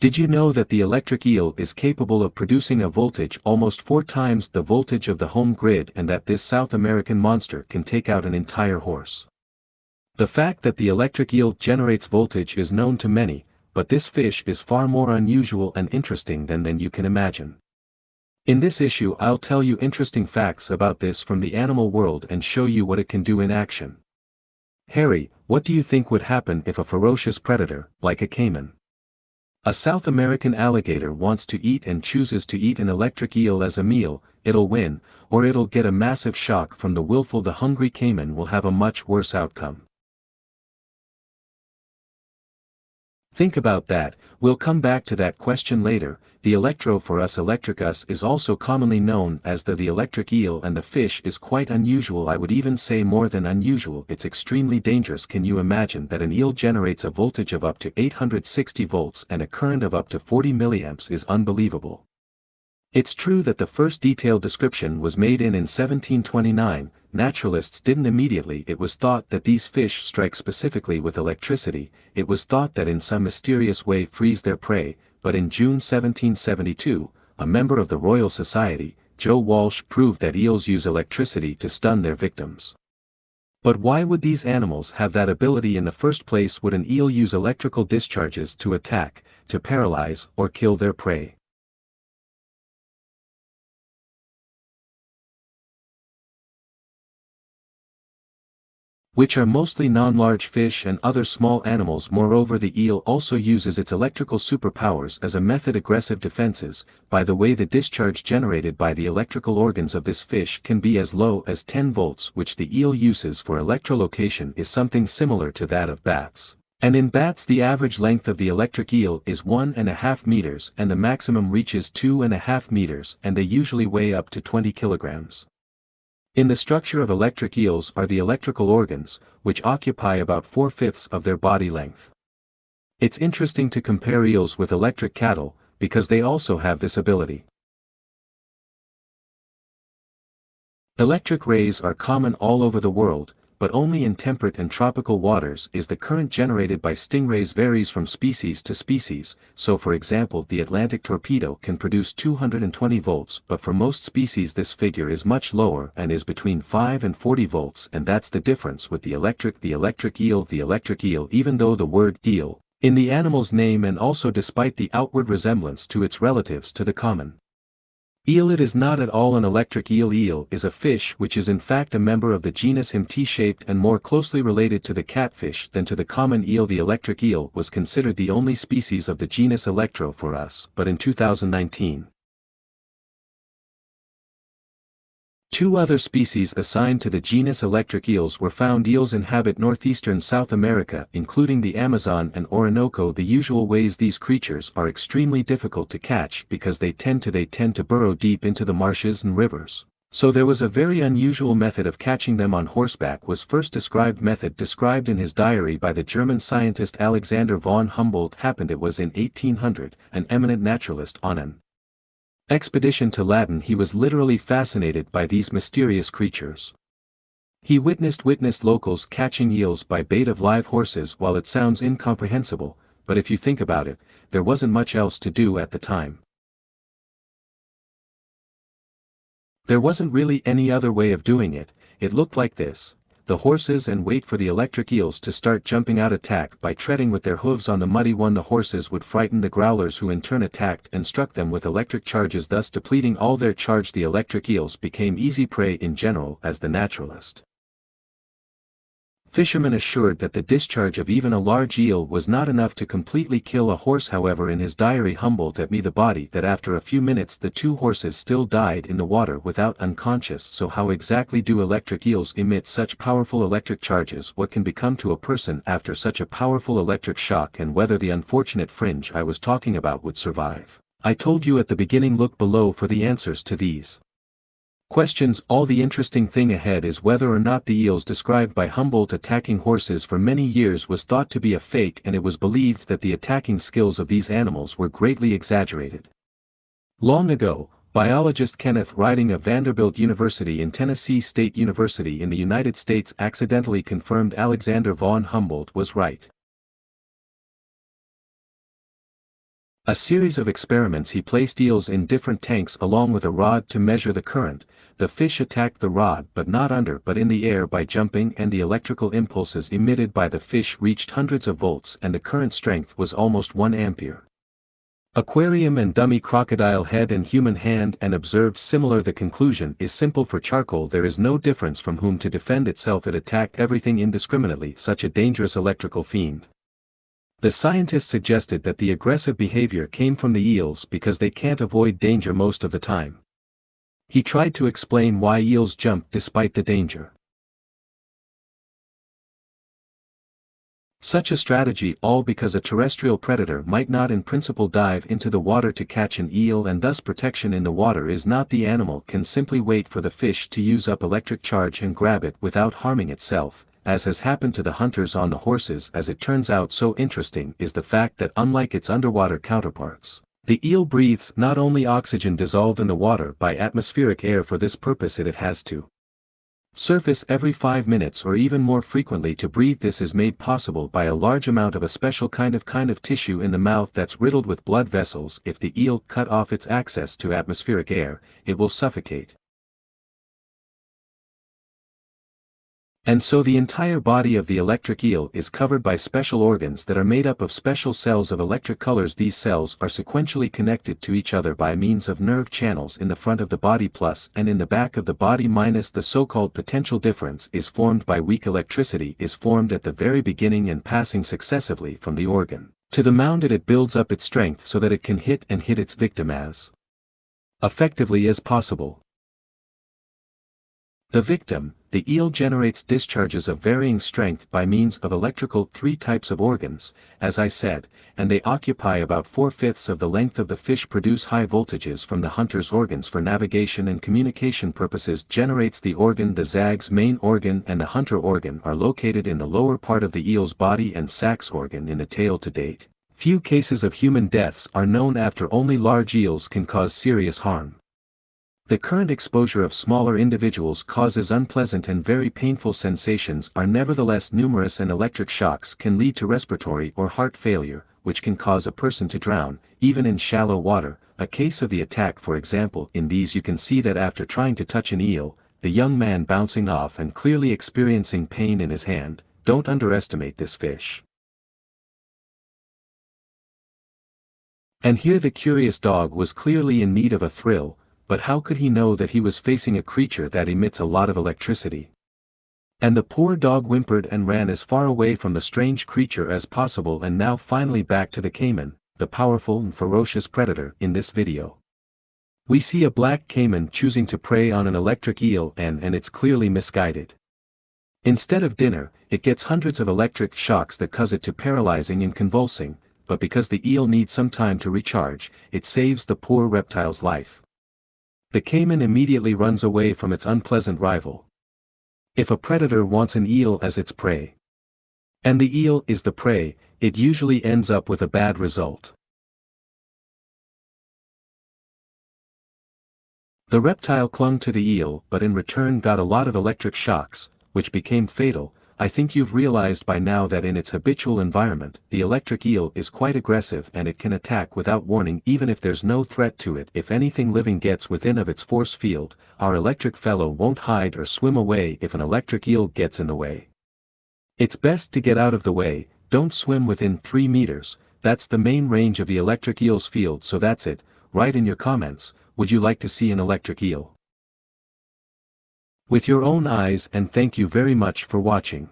Did you know that the electric eel is capable of producing a voltage almost 4 times the voltage of the home grid, and that this South American monster can take out an entire horse? The fact that the electric eel generates voltage is known to many, but this fish is far more unusual and interesting than you can imagine. In this issue I'll tell you interesting facts about this from the animal world and show you what it can do in action. Harry, what do you think would happen if a ferocious predator, like a caiman, a South American alligator, wants to eat and chooses to eat an electric eel as a meal? It'll win, or it'll get a massive shock from the willful. The hungry caiman will have a much worse outcome. Think about that. We'll come back to that question later. The electrophorus electricus is also commonly known as the electric eel, and the fish is quite unusual. I would even say more than unusual, it's extremely dangerous. Can you imagine that an eel generates a voltage of up to 860 volts and a current of up to 40 milliamps? Is unbelievable. It's true that the first detailed description was made in 1729, naturalists didn't immediately. It was thought that these fish strike specifically with electricity, it was thought that in some mysterious way freeze their prey, but in June 1772, a member of the Royal Society, Joe Walsh, proved that eels use electricity to stun their victims. But why would these animals have that ability in the first place? Would an eel use electrical discharges to attack, to paralyze, or kill their prey? Which are mostly non-large fish and other small animals. Moreover, the eel also uses its electrical superpowers as a method aggressive defenses. By the way, the discharge generated by the electrical organs of this fish can be as low as 10 volts, which the eel uses for electrolocation is something similar to that of bats. And in bats the average length of the electric eel is 1.5 meters and the maximum reaches 2.5 meters, and they usually weigh up to 20 kilograms. In the structure of electric eels are the electrical organs, which occupy about 4/5 of their body length. It's interesting to compare eels with electric cattle, because they also have this ability. Electric rays are common all over the world, but only in temperate and tropical waters is the current generated by stingrays. Varies from species to species, so for example the Atlantic torpedo can produce 220 volts, but for most species this figure is much lower and is between 5 and 40 volts, and that's the difference with the electric eel. The electric eel, even though the word eel in the animal's name, and also despite the outward resemblance to its relatives to the common eel, it is not at all an electric eel. Eel is a fish which is in fact a member of the genus Him, T-shaped and more closely related to the catfish than to the common eel. The electric eel was considered the only species of the genus Electrophorus, but in 2019, 2 other species assigned to the genus electric eels were found. Eels inhabit northeastern South America, including the Amazon and Orinoco. The usual ways these creatures are extremely difficult to catch because they tend to burrow deep into the marshes and rivers. So there was a very unusual method of catching them on horseback. Was first described in his diary by the German scientist Alexander von Humboldt. It was in 1800, an eminent naturalist on an expedition to Latin. He was literally fascinated by these mysterious creatures. He witnessed locals catching eels by bait of live horses. While it sounds incomprehensible, but if you think about it, there wasn't much else to do at the time. There wasn't really any other way of doing it. It looked like this: the horses, and wait for the electric eels to start jumping out. Attack by treading with their hooves on the muddy one. The horses would frighten the growlers, who in turn attacked and struck them with electric charges, thus depleting all their charge. The electric eels became easy prey in general, as the naturalist fisherman assured that the discharge of even a large eel was not enough to completely kill a horse. However, in his diary Humboldt at me the body that after a few minutes the 2 horses still died in the water without unconscious. So how exactly do electric eels emit such powerful electric charges? What can become to a person after such a powerful electric shock, and whether the unfortunate fringe I was talking about would survive? I told you at the beginning, look below for the answers to these questions. All the interesting thing ahead is whether or not the eels described by Humboldt attacking horses for many years was thought to be a fake, and it was believed that the attacking skills of these animals were greatly exaggerated. Long ago, biologist Kenneth Riding of Vanderbilt University in Tennessee State University in the United States accidentally confirmed Alexander von Humboldt was right. A series of experiments. He placed eels in different tanks along with a rod to measure the current. The fish attacked the rod but not under but in the air by jumping, and the electrical impulses emitted by the fish reached hundreds of volts and the current strength was almost 1 ampere. Aquarium and dummy crocodile head and human hand and observed similar. The conclusion is simple: for charcoal there is no difference from whom to defend itself. It attacked everything indiscriminately, such a dangerous electrical fiend. The scientists suggested that the aggressive behavior came from the eels because they can't avoid danger most of the time. He tried to explain why eels jump despite the danger. Such a strategy all because a terrestrial predator might not in principle dive into the water to catch an eel, and thus protection in the water is not. The animal can simply wait for the fish to use up electric charge and grab it without harming itself, as has happened to the hunters on the horses. As it turns out, so interesting is the fact that unlike its underwater counterparts, the eel breathes not only oxygen dissolved in the water by atmospheric air. For this purpose it has to surface every 5 minutes or even more frequently to breathe. This is made possible by a large amount of a special kind of tissue in the mouth that's riddled with blood vessels. If the eel cut off its access to atmospheric air, it will suffocate. And so the entire body of the electric eel is covered by special organs that are made up of special cells of electric colors. These cells are sequentially connected to each other by means of nerve channels in the front of the body plus and in the back of the body minus. The so-called potential difference is formed by weak electricity is formed at the very beginning, and passing successively from the organ to the mound it builds up its strength so that it can hit its victim as effectively as possible. The victim, the eel, generates discharges of varying strength by means of electrical 3 types of organs, as I said, and they occupy about 4/5 of the length of the fish. Produce high voltages from the hunter's organs for navigation and communication purposes. Generates the organ. The zag's main organ and the hunter organ are located in the lower part of the eel's body and sax organ in the tail. To date, few cases of human deaths are known after only large eels can cause serious harm. The current exposure of smaller individuals causes unpleasant and very painful sensations are nevertheless numerous, and electric shocks can lead to respiratory or heart failure, which can cause a person to drown, even in shallow water. A case of the attack, for example. In these you can see that after trying to touch an eel, the young man bouncing off and clearly experiencing pain in his hand. Don't underestimate this fish. And here the curious dog was clearly in need of a thrill, but how could he know that he was facing a creature that emits a lot of electricity? And the poor dog whimpered and ran as far away from the strange creature as possible. And now finally back to the caiman, the powerful and ferocious predator. In this video, we see a black caiman choosing to prey on an electric eel, and it's clearly misguided. Instead of dinner, it gets hundreds of electric shocks that cause it to paralyzing and convulsing, but because the eel needs some time to recharge, it saves the poor reptile's life. The caiman immediately runs away from its unpleasant rival. If a predator wants an eel as its prey, and the eel is the prey, it usually ends up with a bad result. The reptile clung to the eel but in return got a lot of electric shocks, which became fatal. I think you've realized by now that in its habitual environment, the electric eel is quite aggressive and it can attack without warning even if there's no threat to it. If anything living gets within of its force field, our electric fellow won't hide or swim away if an electric eel gets in the way. It's best to get out of the way. Don't swim within 3 meters, that's the main range of the electric eel's field. So that's it. Write in your comments, would you like to see an electric eel with your own eyes, and thank you very much for watching.